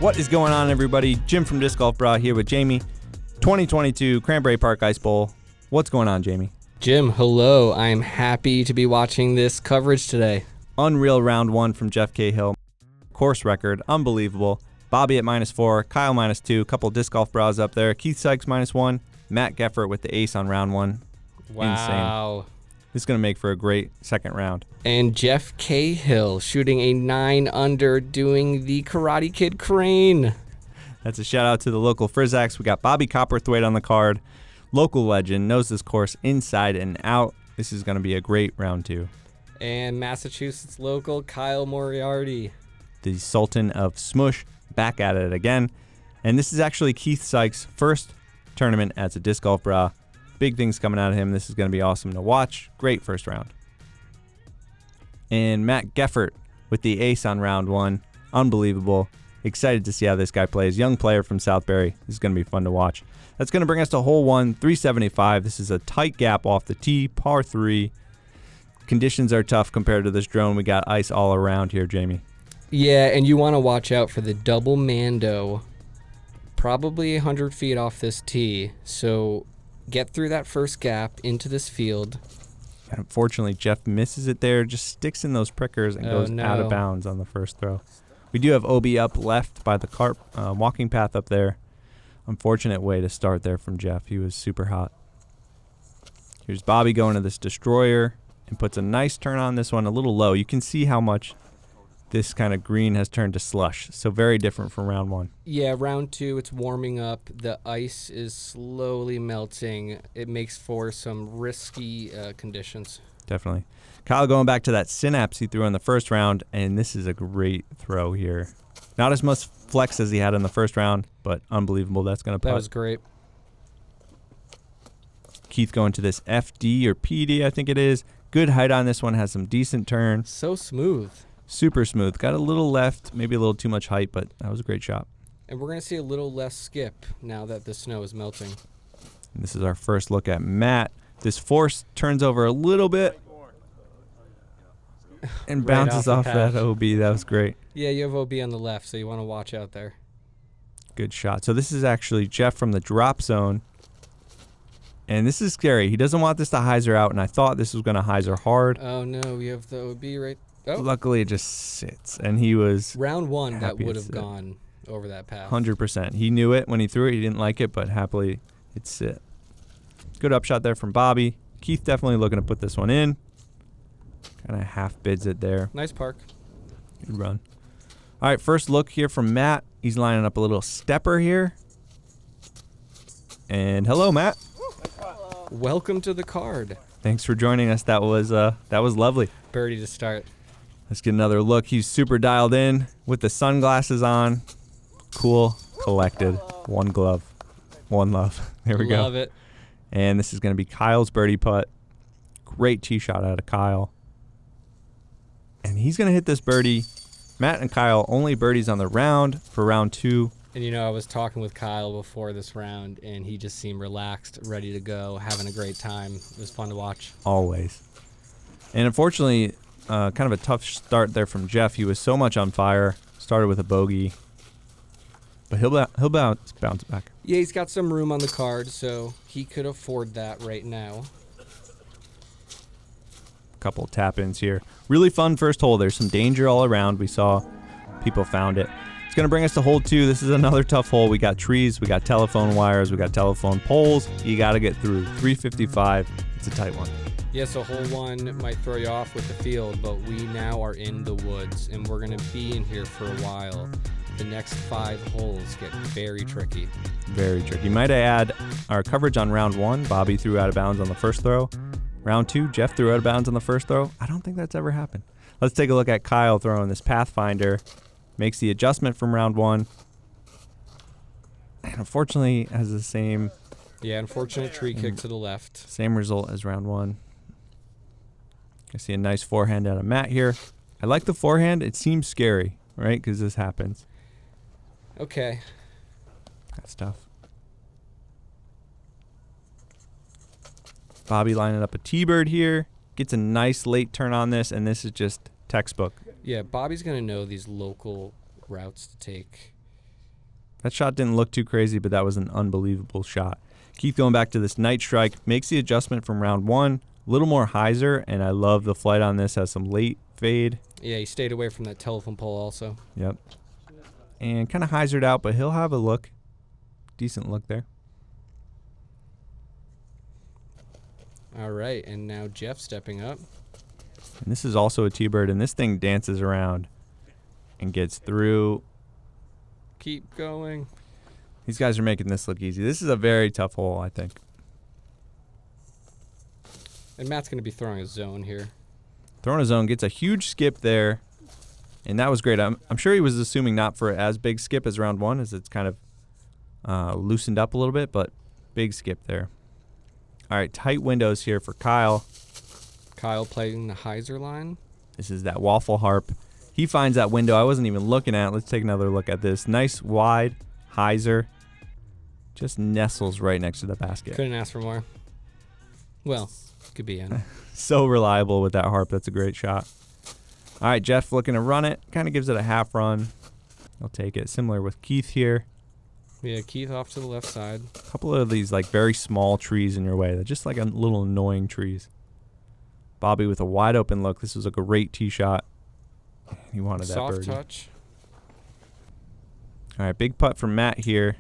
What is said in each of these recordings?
What is going on, everybody? Jim from Disc Golf Brah here with Jamie. 2022 Cranbury Park Ice Bowl. What's going on, Jamie? Jim, hello. I'm happy to be watching this coverage today. Unreal round one from Jeff Cahill. Course record, unbelievable. Bobby at -4, Kyle -2, couple Disc Golf Brahs up there. Keith Sykes -1, Matt Geffert with the ace on round one. Wow. Insane. This is going to make for a great second round. And Jeff Cahill shooting a 9 under doing the Karate Kid crane. That's a shout out to the local Frizzaks. We got Bobby Cowperthwait on the card. Local legend, knows this course inside and out. This is going to be a great round two. And Massachusetts local Kyle Moriarty. The Sultan of Smush, back at it again. And this is actually Keith Sykes' first tournament as a Disc Golf Brah. Big things coming out of him. This is going to be awesome to watch. Great first round. And Matt Geffert with the ace on round one. Unbelievable. Excited to see how this guy plays. Young player from Southbury. This is going to be fun to watch. That's going to bring us to hole one, 375. This is a tight gap off the tee, par 3. Conditions are tough compared to this drone. We got ice all around here, Jamie. Yeah, and you want to watch out for the double Mando. Probably 100 feet off this tee. So get through that first gap into this field. And unfortunately, Jeff misses it there, just sticks in those prickers and goes out of bounds on the first throw. We do have OB up left by the cart walking path up there. Unfortunate way to start there from Jeff. He was super hot. Here's Bobby going to this destroyer and puts a nice turn on this one, a little low. You can see how much this kind of green has turned to slush. So very different from round one. Yeah, round two, it's warming up. The ice is slowly melting. It makes for some risky conditions. Definitely. Kyle going back to that synapse he threw in the first round, and this is a great throw here. Not as much flex as he had in the first round, but unbelievable. That's going to putt. That was great. Keith going to this FD or PD, I think it is. Good height on this one, has some decent turn. So smooth. Super smooth. Got a little left, maybe a little too much height, but that was a great shot. And we're going to see a little less skip now that the snow is melting. And this is our first look at Matt. This force turns over a little bit and bounces off that OB. That was great. Yeah, you have OB on the left, so you want to watch out there. Good shot. So this is actually Jeff from the drop zone. And this is scary. He doesn't want this to hyzer out, and I thought this was going to hyzer hard. Oh, no. We have the OB right. Oh. Luckily, it just sits, and he was round one, that would have gone over that path. 100%. He knew it when he threw it. He didn't like it, but happily it sit. Good upshot there from Bobby. Keith definitely looking to put this one in. Kind of half bids it there. Nice park. Good run. All right, first look here from Matt. He's lining up a little stepper here. And hello, Matt. Hello. Welcome to the card. Thanks for joining us. That was lovely. Birdie to start. Let's get another look. He's super dialed in with the sunglasses on. Cool, collected. One glove, one love. There we go. Love it. And this is going to be Kyle's birdie putt. Great tee shot out of Kyle. And he's going to hit this birdie. Matt and Kyle only birdies on the round for round two. And, you know, I was talking with Kyle before this round, and he just seemed relaxed, ready to go, having a great time. It was fun to watch. Always. And unfortunately, kind of a tough start there from Jeff. He was so much on fire. Started with a bogey. But he'll bounce back. Yeah, he's got some room on the card, so he could afford that right now. Couple tap-ins here. Really fun first hole. There's some danger all around. We saw people found it. It's going to bring us to hole two. This is another tough hole. We got trees. We got telephone wires. We got telephone poles. You got to get through. 355. It's a tight one. Yeah, so hole one might throw you off with the field, but we now are in the woods, and we're going to be in here for a while. The next 5 holes get very tricky. Very tricky. Might I add our coverage on round one. Bobby threw out of bounds on the first throw. Round two, Jeff threw out of bounds on the first throw. I don't think that's ever happened. Let's take a look at Kyle throwing this Pathfinder. Makes the adjustment from round one. And unfortunately has the same... Yeah, unfortunate tree kick to the left. Same result as round one. I see a nice forehand out of Matt here. I like the forehand. It seems scary, right? Because this happens. Okay. That's tough. Bobby lining up a T-bird here. Gets a nice late turn on this, and this is just textbook. Yeah, Bobby's going to know these local routes to take. That shot didn't look too crazy, but that was an unbelievable shot. Keith going back to this night strike, makes the adjustment from round 1. A little more hyzer, and I love the flight on this. Has some late fade. Yeah, he stayed away from that telephone pole also. Yep. And kind of hyzered out, but he'll have a look. Decent look there. All right, and now Jeff stepping up. And this is also a T-bird, and this thing dances around and gets through. Keep going. These guys are making this look easy. This is a very tough hole, I think. And Matt's going to be throwing a zone here. Throwing a zone, gets a huge skip there, and that was great. I'm sure he was assuming not for as big skip as round 1, as it's kind of loosened up a little bit, but big skip there. All right, tight windows here for Kyle. Kyle playing the hyzer line. This is that waffle harp. He finds that window I wasn't even looking at. Let's take another look at this. Nice wide hyzer. Just nestles right next to the basket. Couldn't ask for more. Well, could be in. So reliable with that harp. That's a great shot. All right, Jeff looking to run it. Kind of gives it a half run. I'll take it. Similar with Keith here. Yeah, Keith off to the left side. A couple of these like very small trees in your way. They're just like a little annoying trees. Bobby with a wide open look. This was a great tee shot. He wanted that birdie. Soft touch. All right, big putt from Matt here.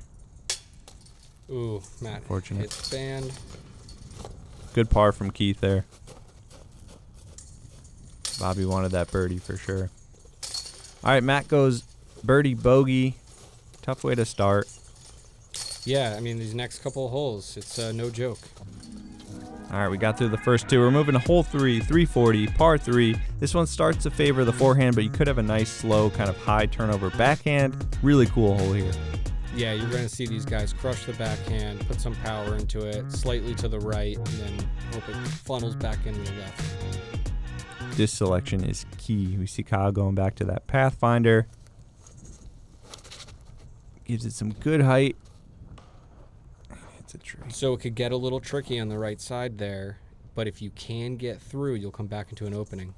Ooh, Matt Unfortunate. hits band. Good par from Keith there. Bobby wanted that birdie for sure. All right, Matt goes birdie bogey. Tough way to start. Yeah, I mean, these next couple of holes, it's no joke. All right, we got through the first 2. We're moving to hole 3, 340, par 3. This one starts to favor the forehand, but you could have a nice, slow, kind of high turnover backhand. Really cool hole here. Yeah, you're going to see these guys crush the backhand, put some power into it, slightly to the right, and then hope it funnels back into the left. This selection is key. We see Kyle going back to that Pathfinder. Gives it some good height. It's a tree. So it could get a little tricky on the right side there, but if you can get through, you'll come back into an opening.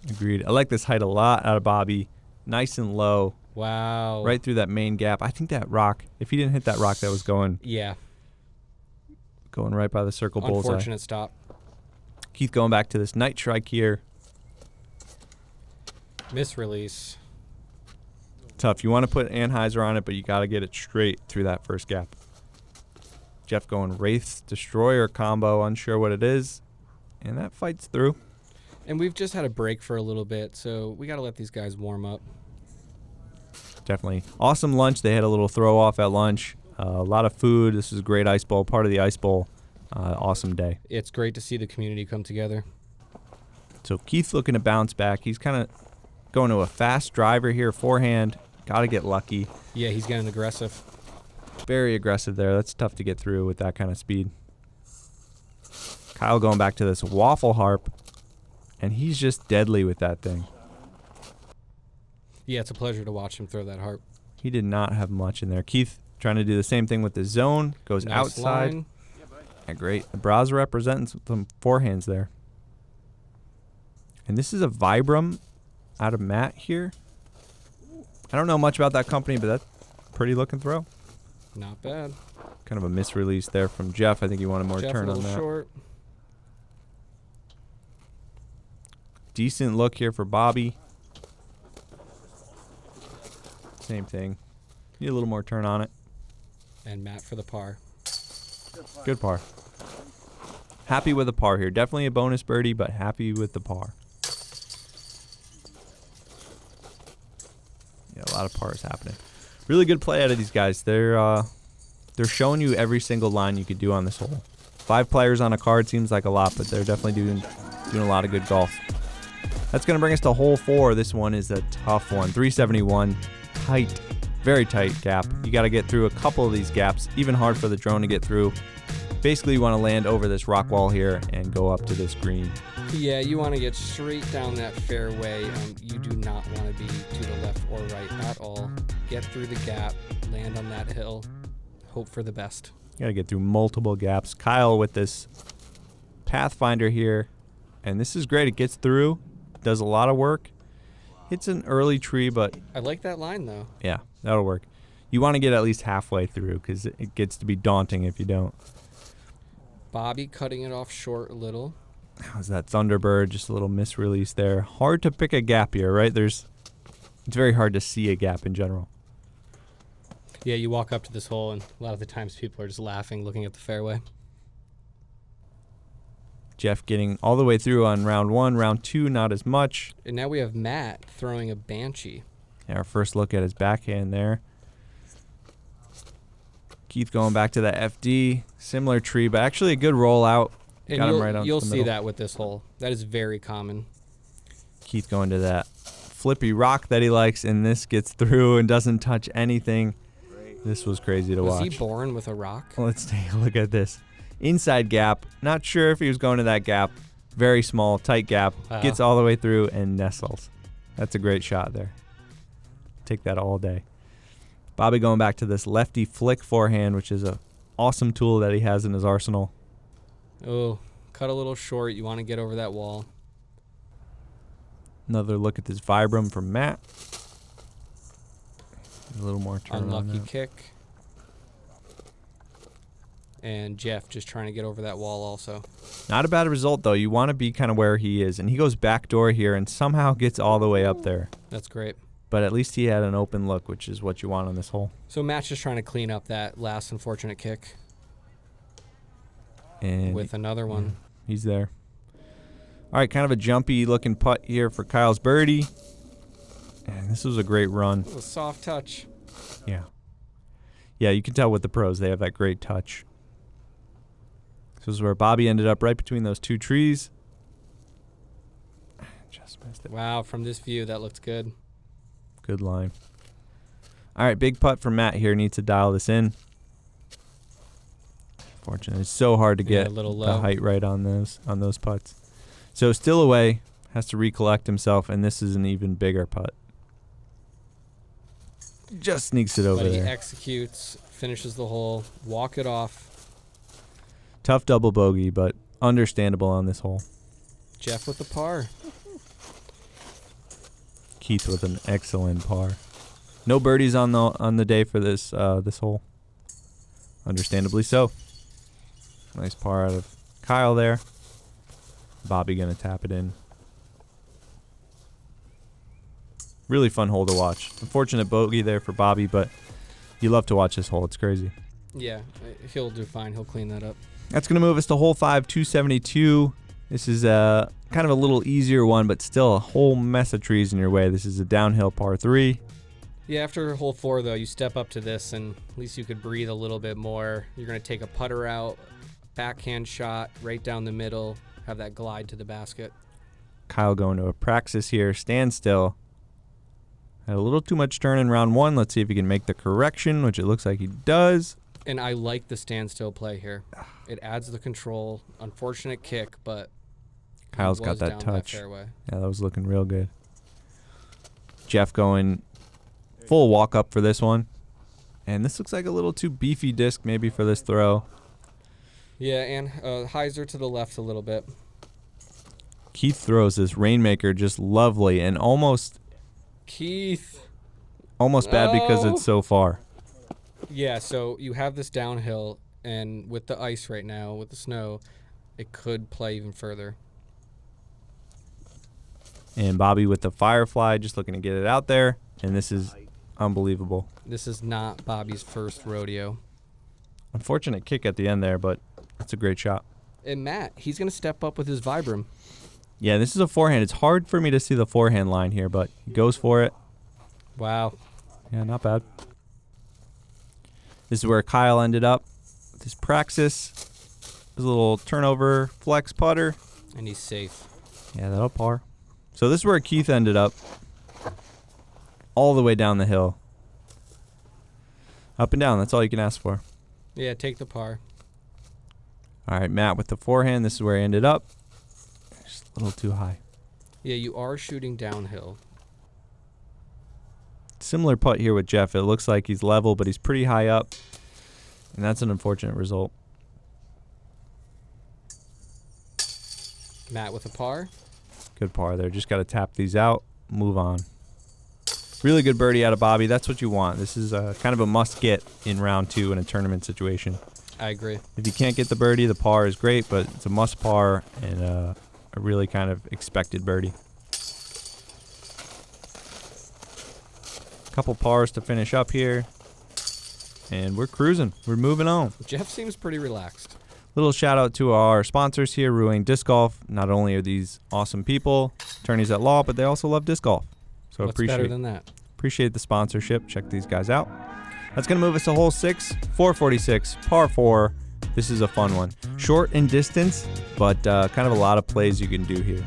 Agreed. I like this height a lot out of Bobby. Nice and low. Wow. Right through that main gap. I think that rock, if he didn't hit that rock, that was going right by the circle bullseye. Unfortunate stop. Keith going back to this night strike here. Misrelease. Tough. You want to put Anheuser on it, but you got to get it straight through that first gap. Jeff going Wraith Destroyer combo, unsure what it is, and that fights through. And we've just had a break for a little bit, so we got to let these guys warm up. Definitely. Awesome lunch. They had a little throw off at lunch. A lot of food. This is a great ice bowl, part of the ice bowl. Awesome day. It's great to see the community come together. So Keith looking to bounce back. He's kind of going to a fast driver here, forehand. Got to get lucky. Yeah, he's getting aggressive. Very aggressive there. That's tough to get through with that kind of speed. Kyle going back to this waffle harp, and he's just deadly with that thing. Yeah, it's a pleasure to watch him throw that harp. He did not have much in there. Keith trying to do the same thing with the zone. Goes Nice outside. line. Yeah, great. The Brah's representing some forehands there. And this is a Vibram out of Matt here. I don't know much about that company, but that's a pretty looking throw. Not bad. Kind of a misrelease there from Jeff. I think he wanted more Jeff, turn a on little that. short. Decent look here for Bobby. Same thing. Need a little more turn on it. And Matt for the par. Good par. Happy with the par here. Definitely a bonus birdie, but happy with the par. Yeah, a lot of pars happening. Really good play out of these guys. They're showing you every single line you could do on this hole. 5 players on a card seems like a lot, but they're definitely doing a lot of good golf. That's going to bring us to hole 4. This one is a tough one. 371. Tight. Very tight gap. You got to get through a couple of these gaps. Even hard for the drone to get through. Basically, you want to land over this rock wall here and go up to this green. Yeah, you want to get straight down that fairway. You do not want to be to the left or right at all. Get through the gap, land on that hill, hope for the best. You got to get through multiple gaps. Kyle with this Pathfinder here. And this is great. It gets through, does a lot of work. Hits an early tree, but... I like that line, though. Yeah, that'll work. You want to get at least halfway through because it gets to be daunting if you don't. Bobby cutting it off short a little. How's that Thunderbird? Just a little misrelease there. Hard to pick a gap here, right? It's very hard to see a gap in general. Yeah, you walk up to this hole, and a lot of the times people are just laughing, looking at the fairway. Jeff getting all the way through on round 1. Round 2, not as much. And now we have Matt throwing a Banshee. Yeah, our first look at his backhand there. Keith going back to the FD. Similar tree, but actually a good rollout. And Got him right on you'll the see middle. that with this hole. That is very common. Keith going to that flippy rock that he likes, and this gets through and doesn't touch anything. This was crazy to watch. Was he born with a rock? Let's take a look at this. Inside gap. Not sure if he was going to that gap. Very small, tight gap. Gets all the way through and nestles. That's a great shot there. Take that all day. Bobby going back to this lefty flick forehand, which is a awesome tool that he has in his arsenal. Oh, cut a little short. You want to get over that wall. Another look at this Vibram from Matt. A little more turn Unlucky kick. And Jeff just trying to get over that wall also. Not a bad result, though. You want to be kind of where he is. And he goes backdoor here and somehow gets all the way up there. That's great. But at least he had an open look, which is what you want on this hole. So Matt's just trying to clean up that last unfortunate kick. And with another one. Yeah, he's there. All right, kind of a jumpy looking putt here for Kyle's birdie. And this was a great run. A soft touch. Yeah. Yeah, you can tell with the pros. They have that great touch. This is where Bobby ended up right between those two trees. Just missed it. Wow, from this view, that looks good. Good line. All right, big putt from Matt here. Needs to dial this in. Fortunately, it's so hard to get a little the low. height right on those putts. So still away, has to recollect himself, and this is an even bigger putt. Just sneaks it over But he there. executes, finishes the hole, walk it off. Tough double bogey, but understandable on this hole. Jeff with the par. Keith with an excellent par. No birdies on the day for this hole. Understandably so. Nice par out of Kyle there. Bobby gonna tap it in. Really fun hole to watch. Unfortunate bogey there for Bobby, but you love to watch this hole. It's crazy. Yeah, he'll do fine. He'll clean that up. That's gonna move us to hole 5, 272. This is kind of a little easier one, but still a whole mess of trees in your way. This is a downhill par 3. Yeah, after hole 4, though, you step up to this, and at least you could breathe a little bit more. You're going to take a putter out, backhand shot, right down the middle, have that glide to the basket. Kyle going to a praxis here. Stand still. Had a little too much turn in round 1. Let's see if he can make the correction, which it looks like he does. And I like the standstill play here. It adds the control. Unfortunate kick, but Kyle's got that touch. Yeah, that was looking real good. Jeff going full walk up for this one. And this looks like a little too beefy disc maybe for this throw. Yeah, and hyzer to the left a little bit. Keith throws this Rainmaker just lovely and almost Keith. bad because it's so far. Yeah, so you have this downhill, and with the ice right now, with the snow, it could play even further. And Bobby with the Firefly just looking to get it out there. And this is unbelievable. This is not Bobby's first rodeo. Unfortunate kick at the end there, but it's a great shot. And Matt, he's going to step up with his Vibram. Yeah, this is a forehand. It's hard for me to see the forehand line here, but he goes for it. Wow. Yeah, not bad. This is where Kyle ended up with his Praxis. His little turnover flex putter. And he's safe. Yeah, that'll par. So this is where Keith ended up. All the way down the hill. Up and down, that's all you can ask for. Yeah, take the par. All right, Matt with the forehand. This is where he ended up. Just a little too high. Yeah, you are shooting downhill. Similar putt here with Jeff. It looks like he's level, but he's pretty high up. And that's an unfortunate result. Matt with a par. Good par there. Just got to tap these out. Move on. Really good birdie out of Bobby. That's what you want. This is kind of a must-get in round 2 in a tournament situation. I agree. If you can't get the birdie, the par is great, but it's a must par and a really kind of expected birdie. Couple pars to finish up here, and we're cruising. We're moving on. Jeff seems pretty relaxed. Little shout out to our sponsors here, Ruang Disc Golf. Not only are these awesome people, attorneys at law, but they also love disc golf. So What's better than that? Appreciate the sponsorship. Check these guys out. That's going to move us to hole 6, 446, par 4. This is a fun one. Short in distance, but kind of a lot of plays you can do here.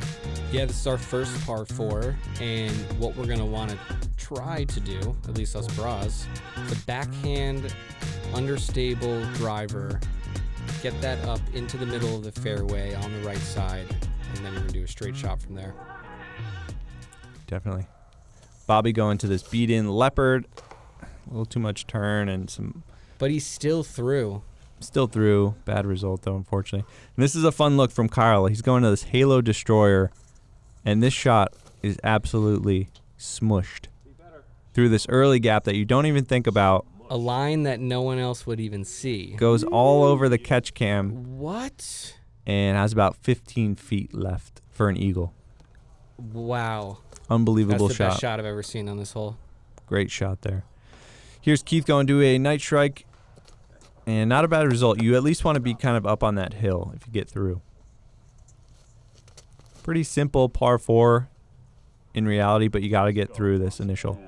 Yeah, this is our first par 4, and what we're going to want to try to do, at least us Brahs, the backhand understable driver, get that up into the middle of the fairway on the right side, and then you're going to do a straight shot from there. Definitely. Bobby going to this beat-in leopard. A little too much turn and some... But he's still through. Still through. Bad result, though, unfortunately. And this is a fun look from Kyle. He's going to this Halo Destroyer, and this shot is absolutely smushed through this early gap that you don't even think about. A line that no one else would even see. Goes all over the catch cam. What? And has about 15 feet left for an eagle. Wow. Unbelievable That's the shot. best shot I've ever seen on this hole. Great shot there. Here's Keith going to do a night strike. And not a bad result. You at least want to be kind of up on that hill if you get through. Pretty simple par 4 in reality, but you got to get through this initial.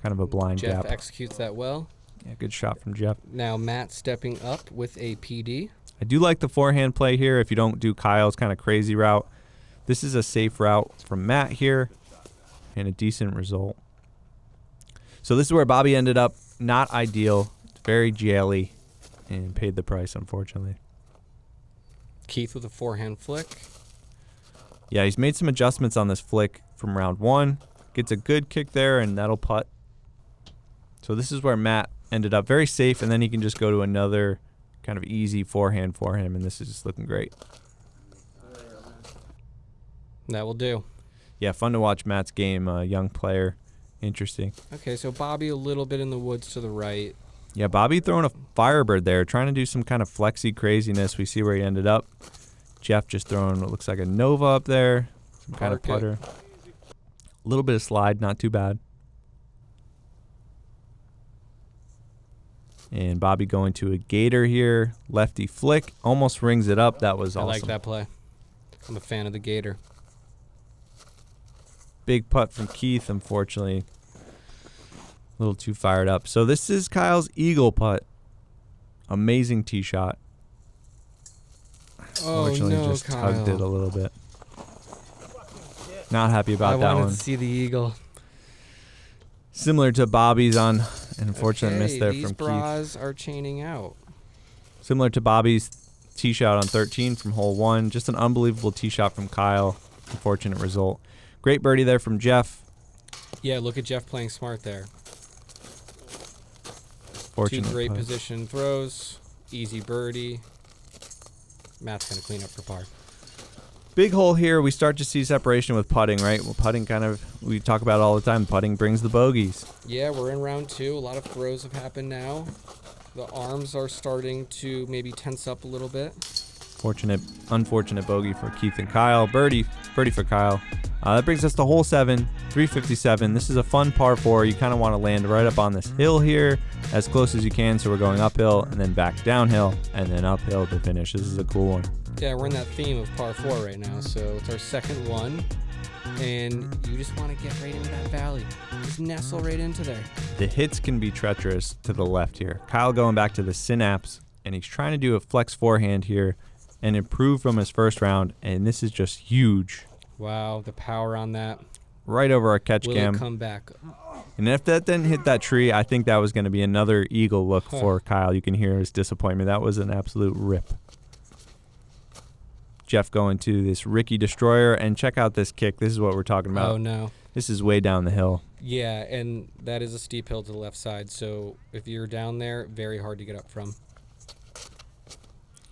Kind of a blind Jeff gap. executes that well. Yeah, good shot from Jeff. Now Matt stepping up with a PD. I do like the forehand play here if you don't do Kyle's kind of crazy route. This is a safe route from Matt here and a decent result. So this is where Bobby ended up. Not ideal. Very jelly and paid the price, unfortunately. Keith with a forehand flick. Yeah, he's made some adjustments on this flick from round 1. Gets a good kick there, and that'll putt. So this is where Matt ended up very safe, and then he can just go to another kind of easy forehand for him, and this is just looking great. That will do. Yeah, fun to watch Matt's game. Young player. Interesting. Okay, so Bobby a little bit in the woods to the right. Yeah, Bobby throwing a Firebird there, trying to do some kind of flexy craziness. We see where he ended up. Jeff just throwing what looks like a Nova up there. Some kind of putter. A little bit of slide, not too bad. And Bobby going to a gator here. Lefty flick. Almost rings it up. That was awesome. I like that play. I'm a fan of the gator. Big putt from Keith, unfortunately. A little too fired up. So this is Kyle's eagle putt. Amazing tee shot. Unfortunately, no, just Kyle. tugged it a little bit. Not happy about that I one. wanted to see the eagle. Similar to Bobby's on an unfortunate Okay, miss there these from Keith. Brahs are chaining out. Similar to Bobby's tee shot on 13 from hole 1. Just an unbelievable tee shot from Kyle. Unfortunate result. Great birdie there from Jeff. Yeah, look at Jeff playing smart there. Fortunate Two great putt. position throws. Easy birdie. Matt's going to clean up for par. Big hole here. We start to see separation with putting, right? Well, putting kind of, we talk about it all the time. Putting brings the bogeys. Yeah, we're in round 2. A lot of throws have happened now. The arms are starting to maybe tense up a little bit. Unfortunate bogey for Keith and Kyle. Birdie for Kyle. That brings us to hole 7, 357. This is a fun par 4. You kind of want to land right up on this hill here as close as you can. So we're going uphill and then back downhill and then uphill to finish. This is a cool one. Yeah, we're in that theme of par 4 right now. So it's our second one. And you just want to get right into that valley. Just nestle right into there. The hits can be treacherous to the left here. Kyle going back to the synapse, and he's trying to do a flex forehand here and improve from his first round, and this is just huge. Wow, the power on that. Right over our catch Will cam. it come back? And if that didn't hit that tree, I think that was going to be another eagle look for Kyle. You can hear his disappointment. That was an absolute rip. Jeff going to this Ricky Destroyer, and check out this kick. This is what we're talking about. Oh, no. This is way down the hill. Yeah, and that is a steep hill to the left side, so if you're down there, very hard to get up from.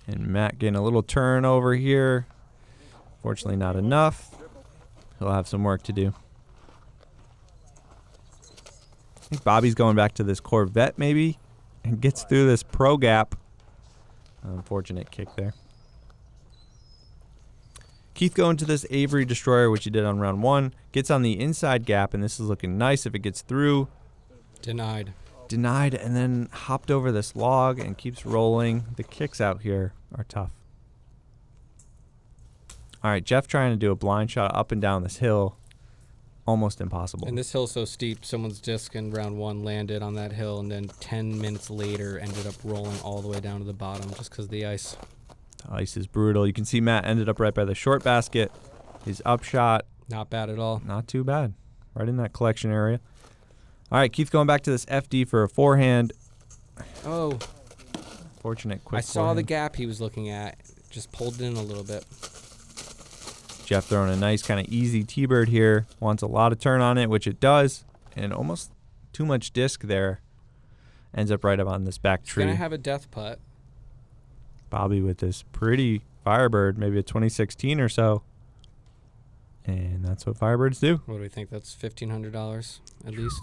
And Matt getting a little turn over here. Fortunately, not enough. He'll have some work to do. I think Bobby's going back to this Corvette maybe and gets through this pro gap. Unfortunate kick there. Keith going to this Avery Destroyer, which he did on round 1. Gets on the inside gap, and this is looking nice if it gets through. Denied, and then hopped over this log and keeps rolling. The kicks out here are tough. All right, Jeff trying to do a blind shot up and down this hill. Almost impossible. And this hill's so steep, someone's disc in round 1 landed on that hill, and then 10 minutes later ended up rolling all the way down to the bottom just because of the ice. The ice is brutal. You can see Matt ended up right by the short basket. His upshot. Not bad at all. Not too bad. Right in that collection area. All right, Keith going back to this FD for a forehand. Oh. Fortunate quick I saw forehand. the gap he was looking at. Just pulled it in a little bit. Jeff throwing a nice kind of easy T-bird here. Wants a lot of turn on it, which it does. And almost too much disc there. Ends up right up on this back tree. He's going to have a death putt. Bobby with this pretty Firebird, maybe a 2016 or so. And that's what Firebirds do. What do we think? That's $1,500 at least?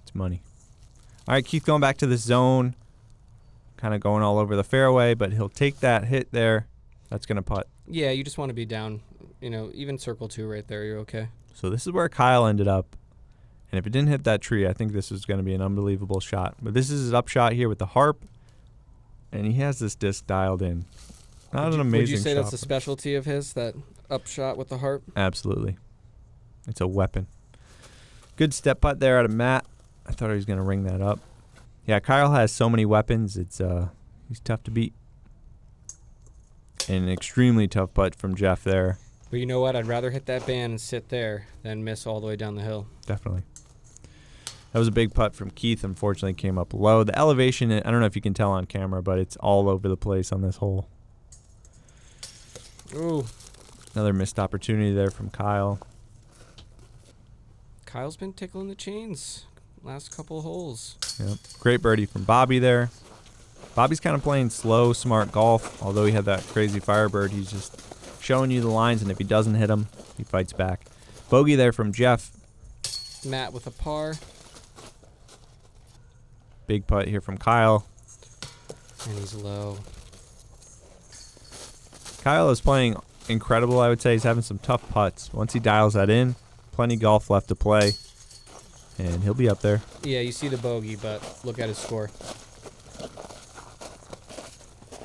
It's money. All right, Keith going back to the zone. Kind of going all over the fairway, but he'll take that hit there. That's going to putt. Yeah, you just want to be down. Even circle 2 right there, you're okay. So this is where Kyle ended up. And if it didn't hit that tree, I think this was going to be an unbelievable shot. But this is his upshot here with the harp. And he has this disc dialed in. Not an amazing shot. Would you say that's a specialty of his, that upshot with the harp? Absolutely. It's a weapon. Good step putt there out of Matt. I thought he was going to ring that up. Yeah, Kyle has so many weapons. It's he's tough to beat. And an extremely tough putt from Jeff there. But you know what? I'd rather hit that band and sit there than miss all the way down the hill. Definitely. That was a big putt from Keith. Unfortunately, came up low. The elevation, I don't know if you can tell on camera, but it's all over the place on this hole. Ooh. Another missed opportunity there from Kyle. Kyle's been tickling the chains last couple holes. Yep. Great birdie from Bobby there. Bobby's kind of playing slow, smart golf. Although he had that crazy Firebird, he's just showing you the lines, and if he doesn't hit them, he fights back. Bogey there from Jeff. Matt with a par. Big putt here from Kyle. And he's low. Kyle is playing incredible, I would say. He's having some tough putts. Once he dials that in, plenty golf left to play. And he'll be up there. Yeah, you see the bogey, but look at his score.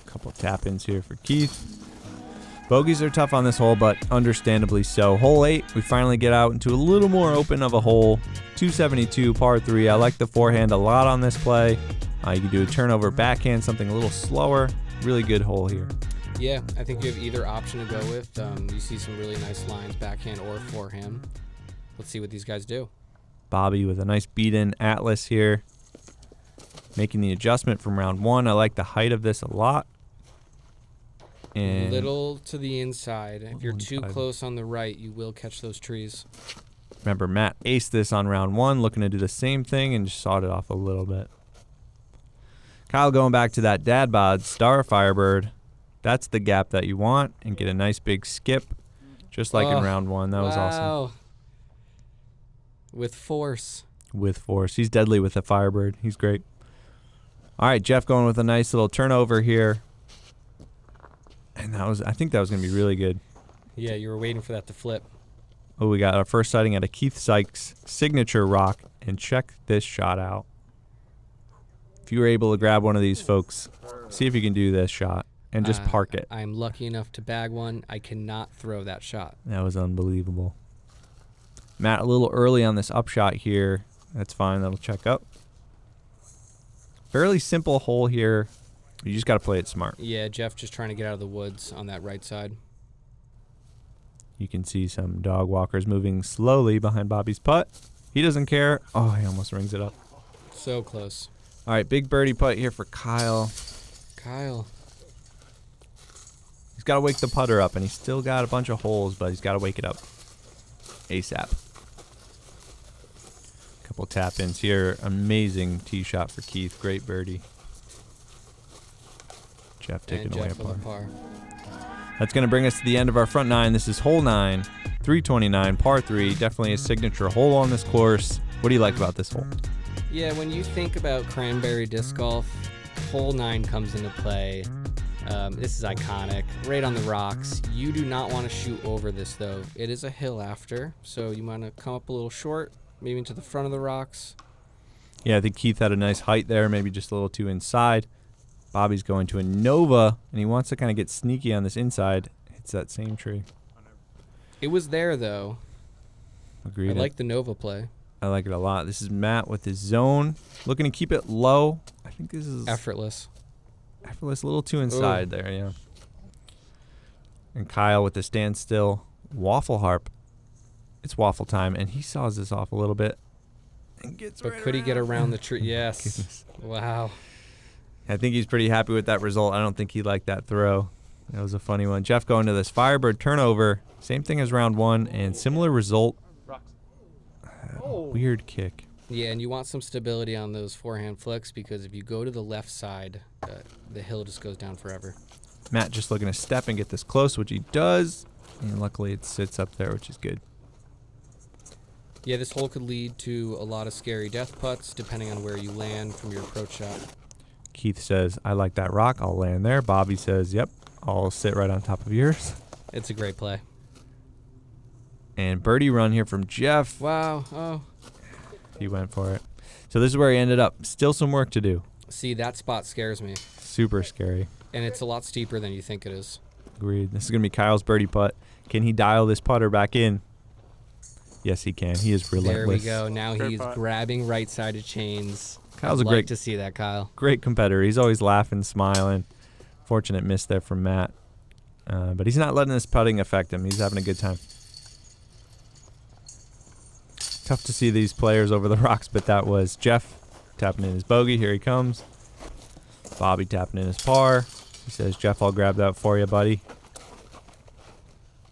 Couple tap-ins here for Keith. Bogeys are tough on this hole, but understandably so. Hole 8, we finally get out into a little more open of a hole. 272, par 3. I like the forehand a lot on this play. You can do a turnover backhand, something a little slower. Really good hole here. Yeah, I think you have either option to go with. You see some really nice lines, backhand or forehand. Let's see what these guys do. Bobby with a nice beat-in Atlas here. Making the adjustment from round 1. I like the height of this a lot. And little to the inside. If you're too close on the right, you will catch those trees. Remember, Matt aced this on round 1, looking to do the same thing and just sawed it off a little bit. Kyle going back to that dad bod, Star Firebird. That's the gap that you want, and get a nice big skip, just like in round 1. That was awesome. With force. With force. He's deadly with the Firebird. He's great. All right, Jeff going with a nice little turnover here. And I think that was going to be really good. Yeah, you were waiting for that to flip. Oh, we got our first sighting at a Keith Sykes signature rock. And check this shot out. If you were able to grab one of these, folks, see if you can do this shot and just park it. I'm lucky enough to bag one. I cannot throw that shot. That was unbelievable. Matt, a little early on this upshot here. That's fine. That'll check up. Fairly simple hole here. You just got to play it smart. Yeah, Jeff just trying to get out of the woods on that right side. You can see some dog walkers moving slowly behind Bobby's putt. He doesn't care. Oh, he almost rings it up. So close. All right, big birdie putt here for Kyle. Kyle. He's got to wake the putter up, and he's still got a bunch of holes, but he's got to wake it up ASAP. Couple tap-ins here. Amazing tee shot for Keith. Great birdie. Jeff taking away a par. That's going to bring us to the end of our front 9. This is hole 9, 329, par 3. Definitely a signature hole on this course. What do you like about this hole? Yeah, when you think about Cranbury disc golf, hole 9 comes into play. This is iconic. Right on the rocks. You do not want to shoot over this, though. It is a hill after, so you want to come up a little short, maybe into the front of the rocks. Yeah, I think Keith had a nice height there, maybe just a little too inside. Bobby's going to a Nova, and he wants to kind of get sneaky on this inside. Hits that same tree. It was there, though. Agreed. I like the Nova play. I like it a lot. This is Matt with his zone, looking to keep it low. I think this is effortless. Effortless, a little too inside there, yeah. And Kyle with the standstill. Waffle harp. It's waffle time, and he saws this off a little bit. And gets but could he get around the tree? Yes. Goodness. Wow. I think he's pretty happy with that result. I don't think he liked that throw. That was a funny one. Jeff going to this Firebird turnover. Same thing as round 1, and similar result. Weird kick. Yeah, and you want some stability on those forehand flicks because if you go to the left side, the hill just goes down forever. Matt just looking to step and get this close, which he does. And luckily it sits up there, which is good. Yeah, this hole could lead to a lot of scary death putts depending on where you land from your approach shot. Keith says, I like that rock. I'll land there. Bobby says, yep, I'll sit right on top of yours. It's a great play. And birdie run here from Jeff. Wow. Oh. He went for it. So this is where he ended up. Still some work to do. See, that spot scares me. Super scary. And it's a lot steeper than you think it is. Agreed. This is going to be Kyle's birdie putt. Can he dial this putter back in? Yes, he can. He is relentless. There we go. Now he's grabbing right-sided chains. Kyle's I'd a like great to see that, Kyle. Great competitor. He's always laughing, smiling. Fortunate miss there from Matt. But he's not letting this putting affect him. He's having a good time. Tough to see these players over the rocks, but that was Jeff tapping in his bogey. Here he comes. Bobby tapping in his par. He says, Jeff, I'll grab that for you, buddy.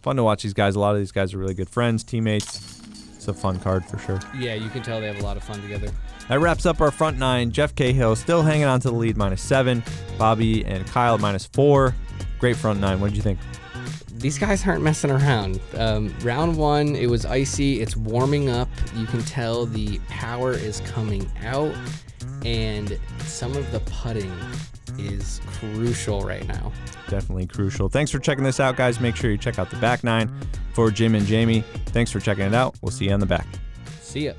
Fun to watch these guys. A lot of these guys are really good friends, teammates. It's a fun card for sure. Yeah, you can tell they have a lot of fun together. That wraps up our front 9. Jeff Cahill still hanging on to the lead, -7. Bobby and Kyle -4. Great front 9. What did you think? These guys aren't messing around. Round 1, it was icy. It's warming up. You can tell the power is coming out, and some of the putting is crucial right now. Definitely crucial. Thanks for checking this out, guys. Make sure you check out the back 9 for Jim and Jamie. Thanks for checking it out. We'll see you on the back. See ya.